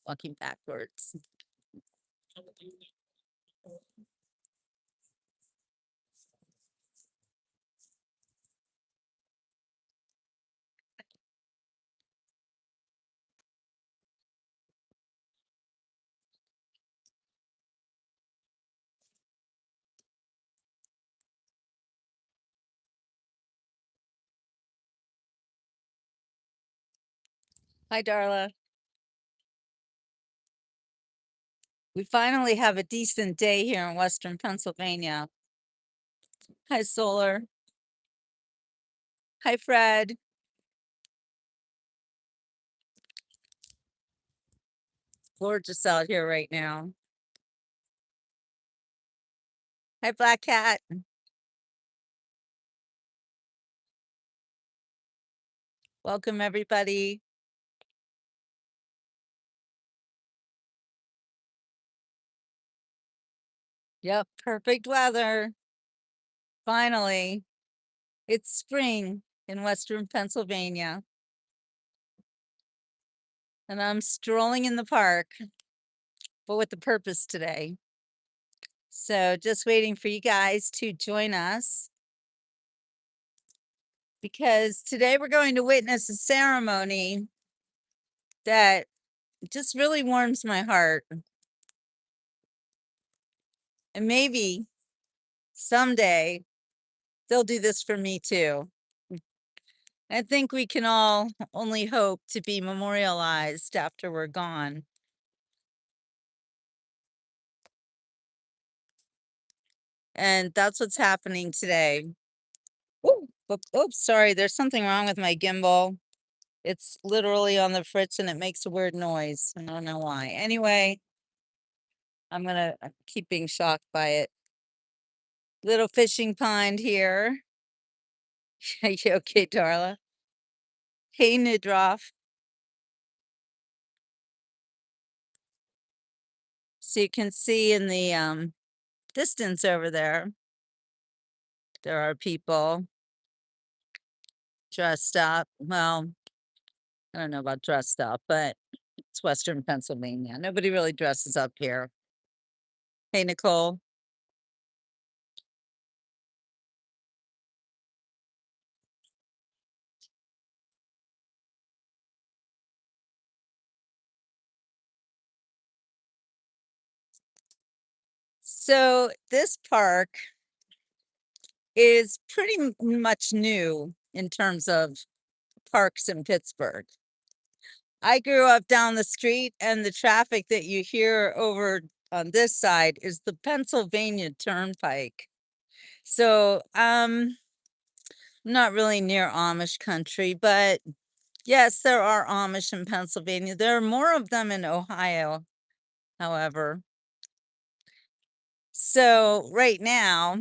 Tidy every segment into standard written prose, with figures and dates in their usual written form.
Walking backwards. Hi, Darla. We finally have a decent day here in Western Pennsylvania. Hi, Solar. Hi, Fred. Gorgeous out here right now. Hi, Black Cat. Welcome, everybody. Yep, perfect weather. Finally, it's spring in Western Pennsylvania. And I'm strolling in the park, but with a purpose today. So just waiting for you guys to join us, because today we're going to witness a ceremony that just really warms my heart. And maybe someday they'll do this for me too. I think we can all only hope to be memorialized after we're gone. And that's what's happening today. Oops, sorry, there's something wrong with my gimbal. It's literally on the fritz and it makes a weird noise. I don't know why. Anyway, I'm keep being shocked by it. Little fishing pond here. You okay, Darla? Hey, Nidroff. So you can see in the distance over there are people dressed up. Well, I don't know about dressed up, but it's Western Pennsylvania. Nobody really dresses up here. Hey, Nicole. So this park is pretty much new in terms of parks in Pittsburgh. I grew up down the street, and the traffic that you hear over on this side is the Pennsylvania Turnpike. So not really near Amish country, but yes, there are Amish in Pennsylvania. There are more of them in Ohio, however. So right now,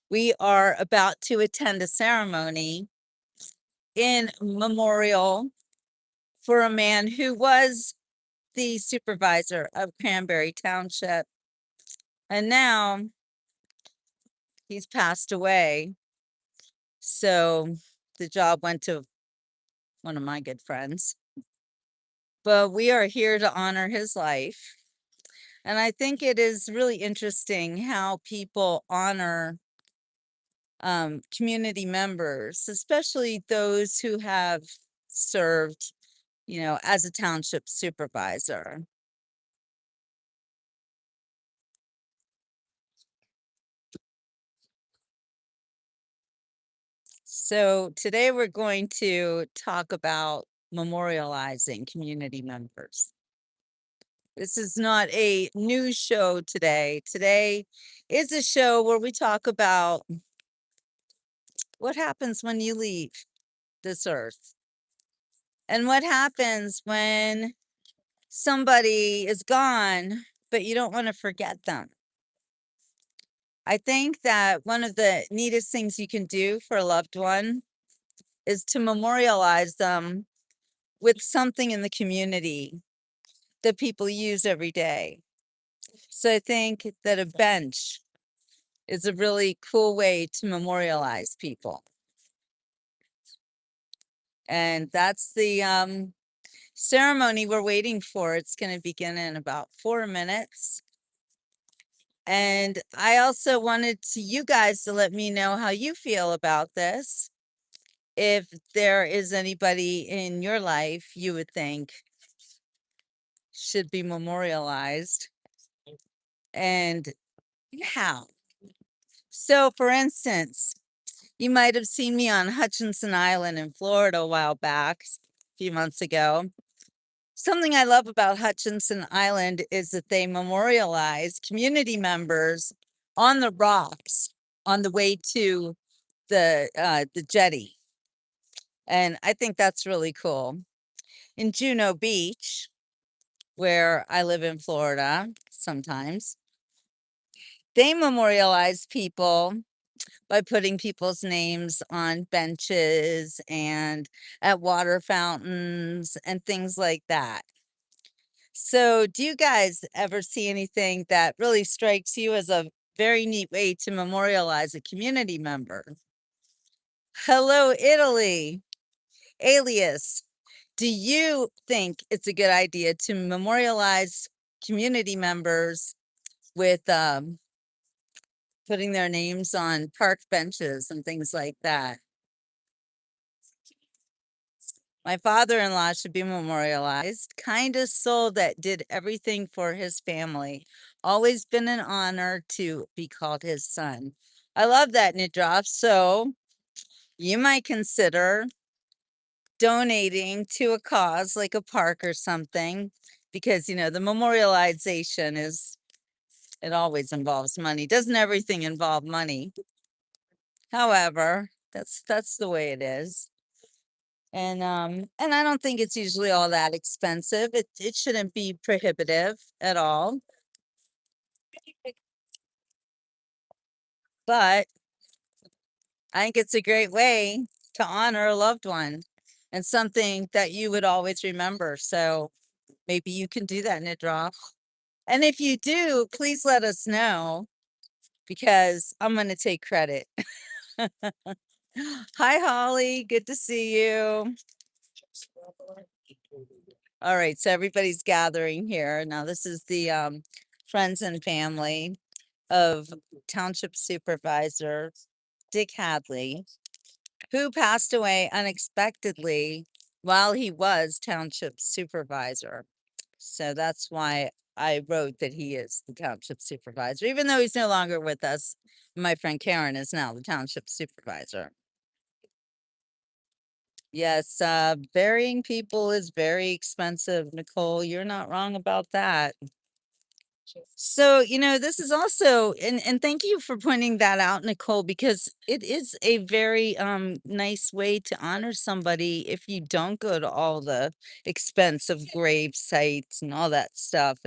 we are about to attend a ceremony in memorial for a man who was the supervisor of Cranberry Township. And now he's passed away. So the job went to one of my good friends. But we are here to honor his life. And I think it is really interesting how people honor community members, especially those who have served, as a township supervisor. So today we're going to talk about memorializing community members. This is not a news show today. Today is a show where we talk about what happens when you leave this earth and what happens when somebody is gone, but you don't want to forget them. I think that one of the neatest things you can do for a loved one is to memorialize them with something in the community that people use every day. So I think that a bench is a really cool way to memorialize people. And that's the ceremony we're waiting for. It's going to begin in about 4 minutes. And I also wanted you guys to let me know how you feel about this. If there is anybody in your life you would think should be memorialized and how. So, for instance, you might have seen me on Hutchinson Island in Florida a while back, a few months ago. Something I love about Hutchinson Island is that they memorialize community members on the rocks on the way to the jetty. And I think that's really cool. In Juno Beach, where I live in Florida sometimes, they memorialize people by putting people's names on benches and at water fountains and things like that. So, do you guys ever see anything that really strikes you as a very neat way to memorialize a community member? Hello, Italy. Alias, do you think it's a good idea to memorialize community members with putting their names on park benches and things like that? My father-in-law should be memorialized. Kindest soul that did everything for his family. Always been an honor to be called his son. I love that, Nidroff. So you might consider donating to a cause like a park or something, because the memorialization it always involves money. Doesn't everything involve money? However, that's the way it is. And I don't think it's usually all that expensive. It shouldn't be prohibitive at all. But I think it's a great way to honor a loved one and something that you would always remember. So maybe you can do that, Nidroff. And if you do, please let us know, because I'm going to take credit. Hi, Holly. Good to see you. All right, so everybody's gathering here. Now, this is the friends and family of Township Supervisor Dick Hadley, who passed away unexpectedly while he was Township Supervisor. So that's why I wrote that he is the Township Supervisor, even though he's no longer with us. My friend Karen is now the Township Supervisor. Yes, burying people is very expensive, Nicole. You're not wrong about that. So, this is also, and thank you for pointing that out, Nicole, because it is a very nice way to honor somebody if you don't go to all the expense of grave sites and all that stuff.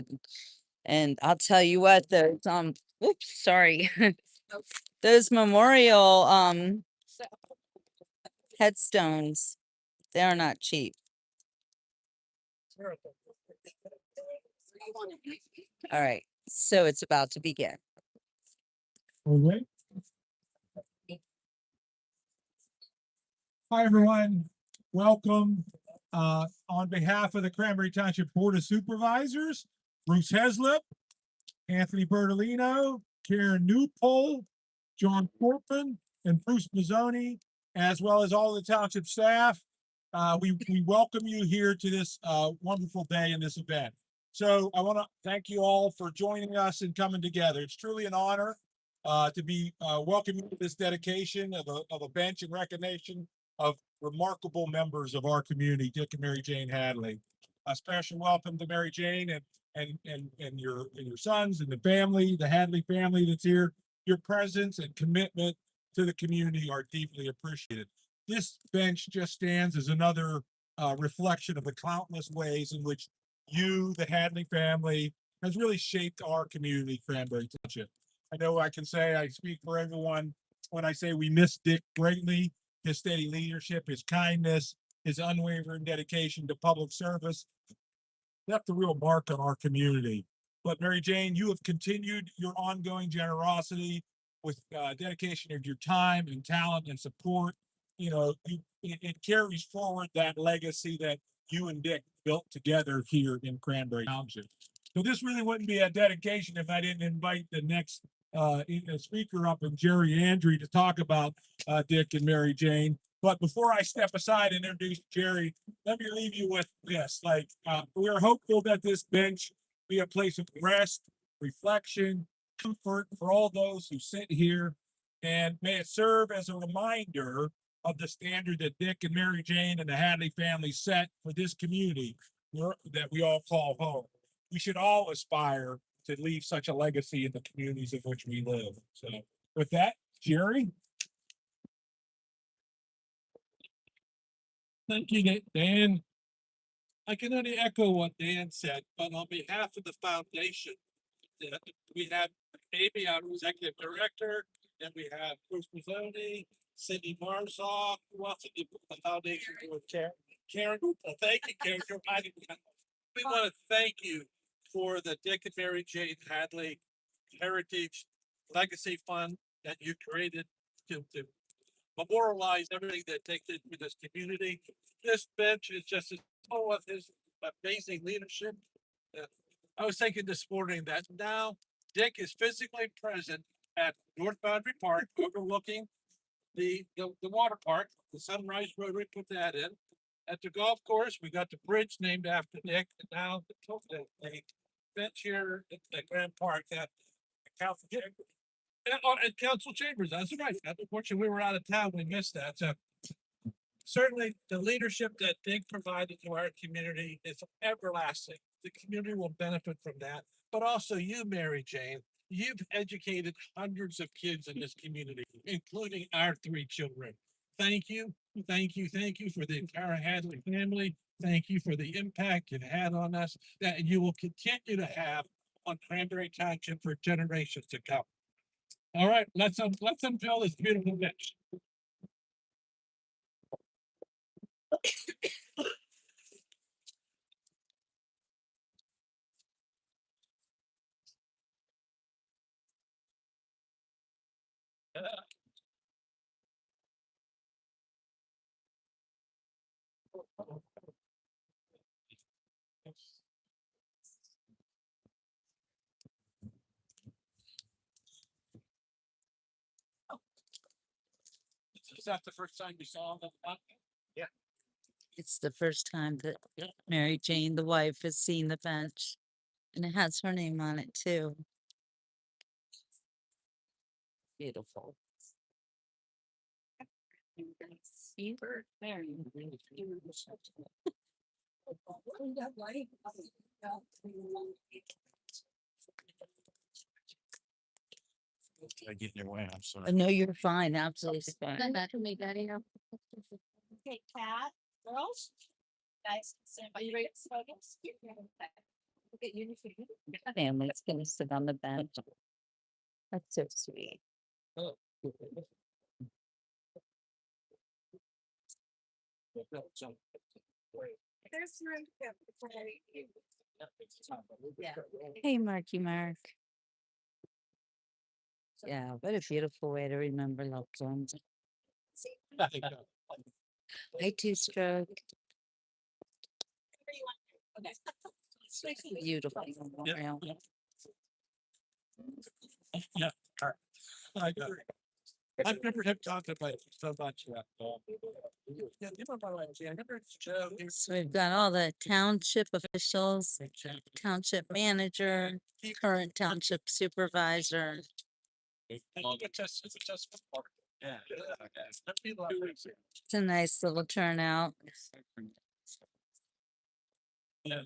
And I'll tell you what, those oops, sorry. Those memorial headstones, they're not cheap. All right, so it's about to begin. All right. Hi, everyone. Welcome. On behalf of the Cranberry Township Board of Supervisors, Bruce Heslip, Anthony Bertolino, Karen Newpole, John Portman, and Bruce Mazzoni, as well as all the township staff, we welcome you here to this wonderful day in this event. So I want to thank you all for joining us and coming together. It's truly an honor to be welcoming this dedication of a bench in recognition of remarkable members of our community, Dick and Mary Jane Hadley. A special welcome to Mary Jane and your sons and the family, the Hadley family that's here. Your presence and commitment to the community are deeply appreciated. This bench just stands as another reflection of the countless ways in which you, the Hadley family, has really shaped our community, Cranberry Township. I know I can say I speak for everyone when I say we miss Dick greatly. His steady leadership, his kindness, his unwavering dedication to public service left a real mark on our community. But Mary Jane, you have continued your ongoing generosity with dedication of your time and talent and support. It carries forward that legacy that you and Dick built together here in Cranberry Township. So this really wouldn't be a dedication if I didn't invite the next speaker up, and Jerry Andrew, to talk about Dick and Mary Jane. But before I step aside and introduce Jerry, let me leave you with this. We're hopeful that this bench be a place of rest, reflection, comfort for all those who sit here, and may it serve as a reminder of the standard that Dick and Mary Jane and the Hadley family set for this community that we all call home. We should all aspire to leave such a legacy in the communities in which we live. So with that, Jerry. Thank you, Dan. I can only echo what Dan said, but on behalf of the foundation, we have Amy, our executive director, and we have Bruce Mazzoni, Cindy Marzoff, who else did the foundation do with Karen? Karen, thank you, Karen. You're reminding me. We want to thank you for the Dick and Mary Jane Hadley Heritage Legacy Fund that you created to memorialize everything that takes into this community. This bench is just full of his amazing leadership. I was thinking this morning that now Dick is physically present at North Boundary Park overlooking the water park, the Sunrise Rotary put that in. At the golf course, we got the bridge named after Dick, and now the bench here at the Grand Park that Council Chambers. And Council Chambers, that's right. Unfortunately, we were out of town, we missed that. So certainly the leadership that Dick provided to our community is everlasting. The community will benefit from that, but also you, Mary Jane. You've educated hundreds of kids in this community, including our 3 children. Thank you, thank you, thank you for the entire Hadley family. Thank you for the impact you've had on us that you will continue to have on Cranberry Township for generations to come. All right, let's unveil this beautiful bench. Is that the first time you saw them? Yeah. It's the first time that Mary Jane, the wife, has seen the bench. And it has her name on it too. Beautiful. I get in your way, I'm sorry. No, you're fine. Absolutely fine. Okay, Kat, girls, guys, are you ready to focus? Okay, uniform. Family's gonna sit on the bench. That's so sweet. There's room for you. Yeah. Hey, Marky Mark. Yeah, what a beautiful way to remember loved ones. I two-stroke. Okay. Beautiful memorial. Yeah. All right. I agree. I've never have talked about it so much. Yeah, you remember what I remember Joe. So we've got all the township officials, township manager, current township supervisor. Yeah. It's a nice little turnout. Yeah.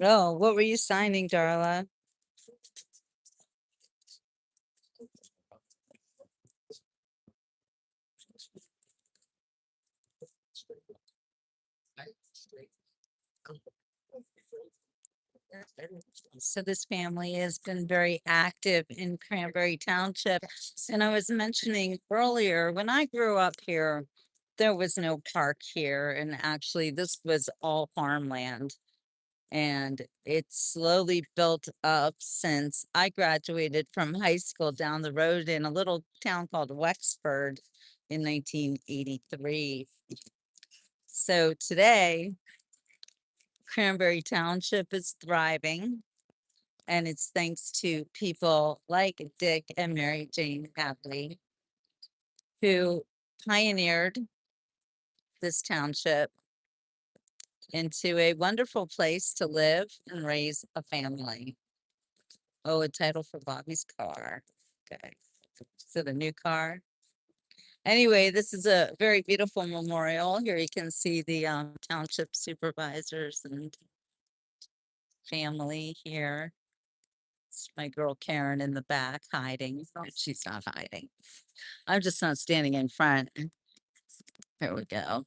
Oh, what were you signing, Darla? So this family has been very active in Cranberry Township. And I was mentioning earlier, when I grew up here, there was no park here. And actually, this was all farmland. And it's slowly built up since I graduated from high school down the road in a little town called Wexford. in 1983. So today, Cranberry Township is thriving, and it's thanks to people like Dick and Mary Jane Hadley, who pioneered this township into a wonderful place to live and raise a family. Oh, a title for Bobby's car. Okay. Is it a new car? Anyway, this is a very beautiful memorial. Here you can see the township supervisors and family here. It's my girl Karen in the back hiding. Oh, she's not hiding. I'm just not standing in front. There we go.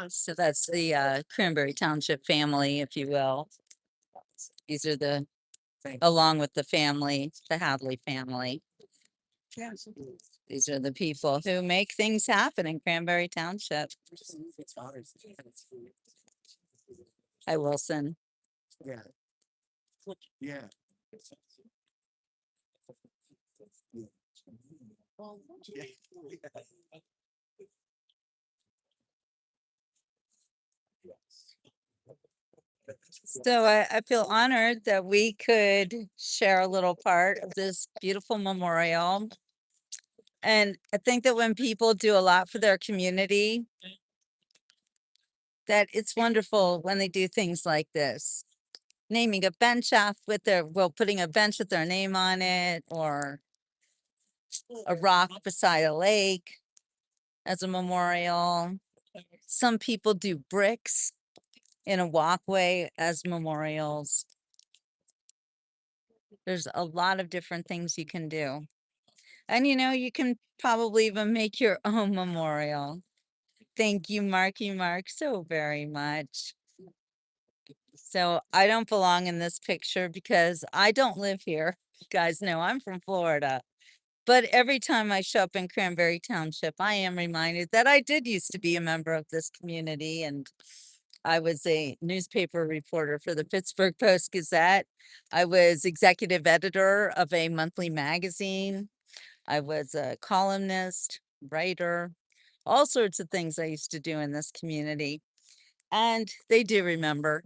So that's the Cranberry Township family, if you will. These are the, along with the family, the Hadley family. These are the people who make things happen in Cranberry Township. Hi, Wilson. Yeah. Yeah. So I feel honored that we could share a little part of this beautiful memorial. And I think that when people do a lot for their community, that it's wonderful when they do things like this. Naming a bench off with their, well, putting a bench with their name on it, or a rock beside a lake as a memorial. Some people do bricks in a walkway as memorials. There's a lot of different things you can do. And you can probably even make your own memorial. Thank you, Marky Mark, so very much. So I don't belong in this picture because I don't live here. You guys know I'm from Florida. But every time I show up in Cranberry Township, I am reminded that I did used to be a member of this community, and I was a newspaper reporter for the Pittsburgh Post-Gazette. I was executive editor of a monthly magazine. I was a columnist, writer, all sorts of things I used to do in this community. And they do remember.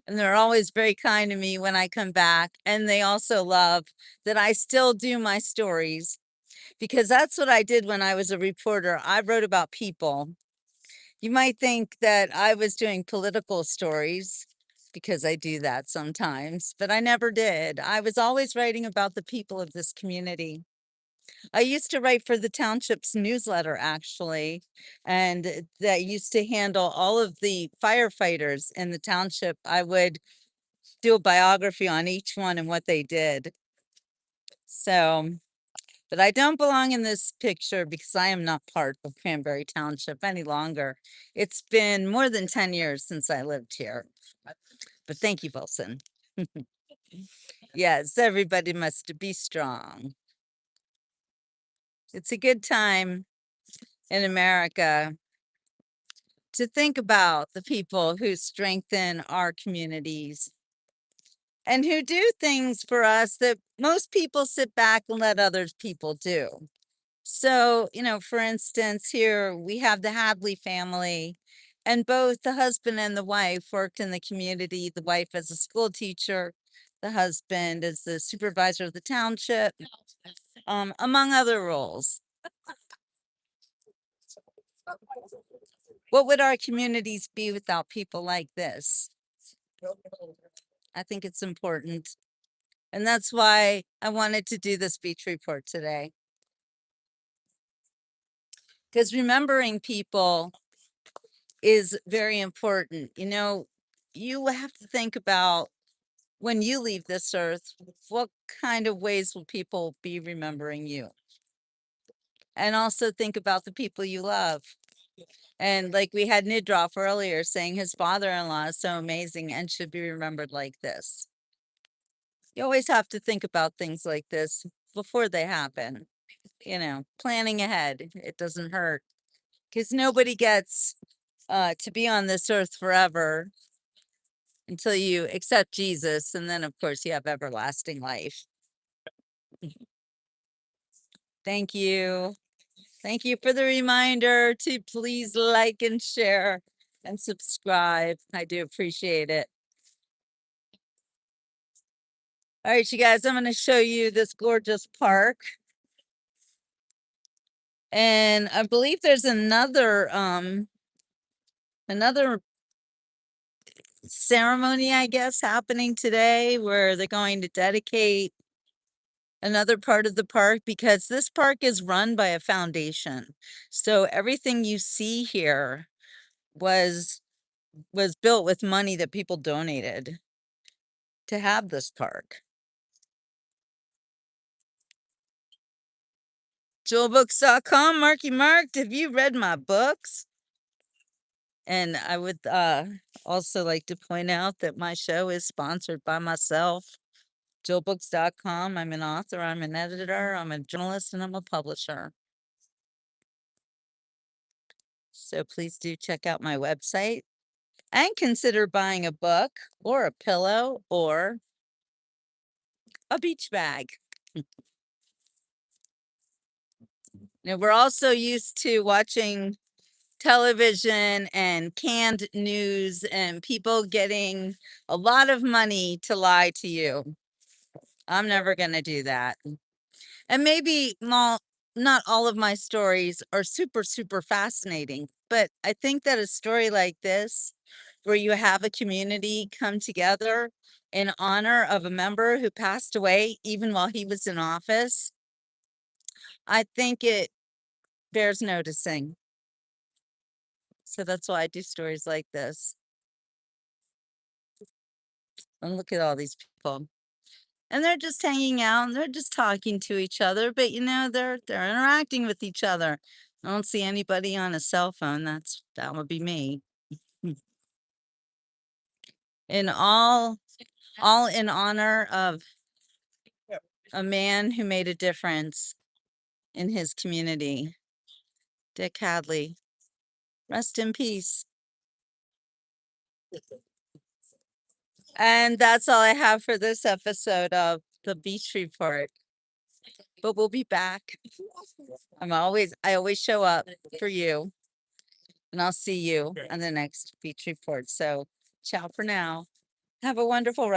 And they're always very kind to me when I come back. And they also love that I still do my stories, because that's what I did when I was a reporter. I wrote about people. You might think that I was doing political stories, because I do that sometimes, but I never did. I was always writing about the people of this community. I used to write for the township's newsletter, actually, and that used to handle all of the firefighters in the township. I would do a biography on each one and what they did. So, but I don't belong in this picture because I am not part of Cranberry Township any longer. It's been more than 10 years since I lived here. But thank you, Wilson. Yes, everybody must be strong. It's a good time in America to think about the people who strengthen our communities and who do things for us that most people sit back and let other people do. So, for instance, here we have the Hadley family, and both the husband and the wife worked in the community. The wife as a school teacher, the husband as the supervisor of the township, among other roles. What would our communities be without people like this? I think it's important. And that's why I wanted to do this beach report today. Because remembering people is very important. You have to think about, when you leave this earth, what kind of ways will people be remembering you? And also think about the people you love. And like we had Nidroff earlier saying his father-in-law is so amazing and should be remembered like this. You always have to think about things like this before they happen. Planning ahead, it doesn't hurt, because nobody gets to be on this earth forever until you accept Jesus. And then, of course, you have everlasting life. Thank you. Thank you for the reminder to please like and share and subscribe. I do appreciate it. All right, you guys, I'm going to show you this gorgeous park. And I believe there's another ceremony, I guess, happening today where they're going to dedicate another part of the park, because this park is run by a foundation. So everything you see here was built with money that people donated to have this park. Jewelbooks.com, Marky Mark, have you read my books? And I would also like to point out that my show is sponsored by myself. Jewelbooks.com. I'm an author, I'm an editor, I'm a journalist, and I'm a publisher. So please do check out my website and consider buying a book or a pillow or a beach bag. Now, we're also used to watching television and canned news and people getting a lot of money to lie to you. I'm never going to do that. And maybe not all of my stories are super, super fascinating, but I think that a story like this, where you have a community come together in honor of a member who passed away even while he was in office, I think it bears noticing. So that's why I do stories like this. And look at all these people. And they're just hanging out and they're just talking to each other, but you know, they're interacting with each other. I don't see anybody on a cell phone. That would be me. In all in honor of a man who made a difference in his community, Dick Hadley. Rest in peace. And that's all I have for this episode of the Beach Report. But we'll be back. I always show up for you. And I'll see you on the next Beach Report. So ciao for now. Have a wonderful